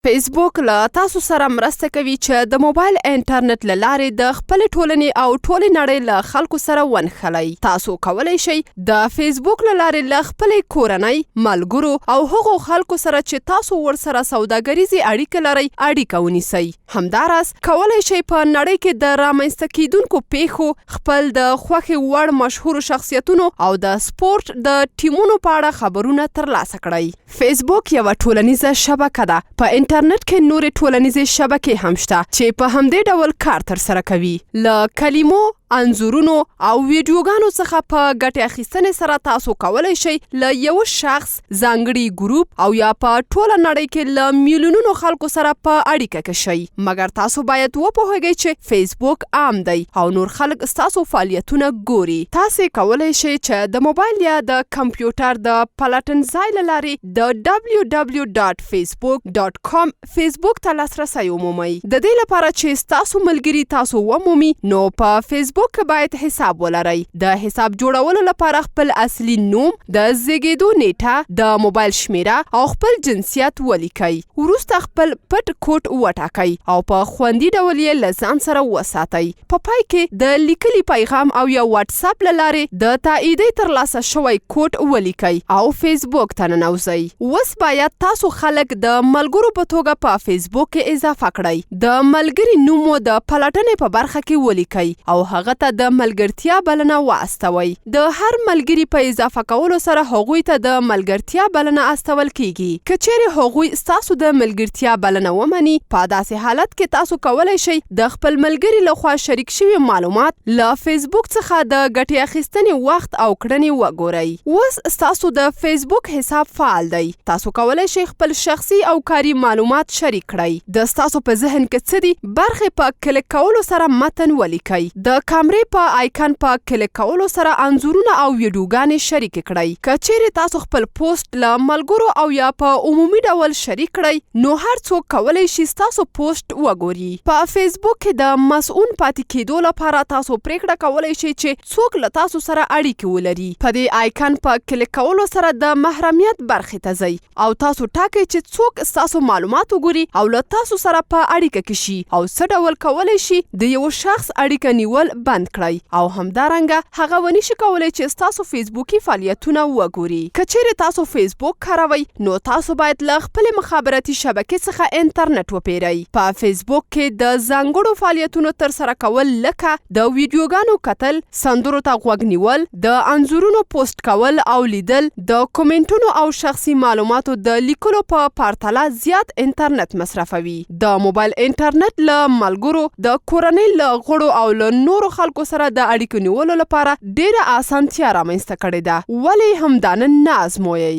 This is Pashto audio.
فیسبوک له تاسو سره مرسته کوي چې د موبایل انټرنیټ له لارې د خپلې ټولنې او ټولې نړۍ له خلکو سره ونښلئ. تاسو کولی شئ د فیسبوک له لارې له خپلې کورنۍ، ملګرو او هغو خلکو سره چې تاسو ورسره سوداګریزې اړیکې لرئ اړیکه ونیسئ. همداراز کولی شئ په نړۍ کې د رامنځته کیدونکو پیښو، خپل د خوښې وړ مشهورو شخصیتونو او د سپورت د ټیمونو په اړه خبرونه ترلاسه کړئ. فیسبوک یوه ټولنیزه شبکه ده. په انټرنیټ کې نورې ټولنیزې شبکې هم شته چې په همدې ډول کار ترسره کوي. له کلمو، انځورونو او ویډیوګانو څخه په ګټې اخیستنې سره تاسو کولی شئ له یو شخص، ځانګړي ګروپ او یا په ټوله نړۍ کې له میلیونونو خلکو سره په اړیکه کې شئ. مګر تاسو باید وپوهیږئ چې فیسبوک عام دی او نور خلک ستاسو فعالیتونه ګوري. تاسې کولی شئ چې د موبایل یا د کمپیوټر د پلټنځای له لارې د www.facebook.com فیسبوک ته لاسرسی ومومئ. د دې لپاره چې ستاسو ملګري تاسو ومومي نو په فیسبوک باید حساب ولرئ. د حساب جوړولو لپاره خپل اصلي نوم، د زیږیدو نیټه، د موبایل شمیره او خپل جنسیت ولیکئ. وروسته خپل پټ کوډ وټاکئ او په خوندي ډول یې له ځان سره وساتئ. په پای کې د لیکلي پیغام او یا واتساپ له لارې د تاییدي ترلاسه شوی کوډ ولیکئ او فیسبوک ته ننوځئ. اوس باید تاسو خلک د ملګرو په توګه په فیسبوک کې اضافه کړئ. د ملګري نوم مو د پلټنې په برخه کې ولیکئ او هغه ته د ملګرتیا بلنه واستوئ. د هر ملګري په اضافه کولو سره هغوی ته د ملګرتیا بلنه استول کیږي. که چیرې هغوی ستاسو د ملګرتیا بلنه ومني، په داسې حالت کې تاسو کولی شئ د خپل ملګري لخوا شریک شوي معلومات له فیسبوک څخه د ګټې اخیستنې وخت او کړنې وګورئ. اوس ستاسو د فیسبوک حساب فعال دی. تاسو کولی شئ خپل شخصي او کاري معلومات شریک کړئ. د ستاسو په ذهن کې څه دي برخې په کلیک کولو سره متن ولیکئ. د کامرې په آیکن په کلیک کولو سره انځورونه او ویډیوګانې شریک کړئ. که چیرې تاسو خپل پوسټ له ملګرو او یا په عمومي ډول شریک کړئ نو هر څوک کولی شي ستاسو پوسټ وګوري. په فیسبوک کې د مسؤون پاتې کېدو لپاره تاسو پریکړه کولی شئ چې څوک له تاسو سره اړیکې ولري. په دې آیکن په کلیک کولو سره د محرمیت برخې ته ځئ او تاسو ټاکئ چې څوک ستاسو معلومات وګوري او له تاسو سره په اړیکه کې شي او څه ډول کولی شي د یو شخص اړیکه نیول بند کړئ او همدارنګه هغه ونشي کولی چې ستاسو فیسبوکي فعالیتونه وګوري. که چیرې تاسو فیسبوک کاروئ نو تاسو باید له خپلې مخابراتي شبکې څخه انټرنیټ وپیرئ. په فیسبوک کې د ځانګړو فعالیتونو ترسره کول لکه د ویډیوګانو کتل، سندرو ته غوږ نیول، د انځورونو پوسټ کول او لیدل، د کومنټونو او شخصي معلوماتو د لیکلو په پرتله زیات انټرنیټ مصرفوي. د موبایل انټرنیټ له ملګرو، د کورنۍ له غړو او له نورو خلکو سره د اړیکو نیولو لپاره ډیره اسانتیا رامنځته کړې ده. ولې همدا نه آزموئ؟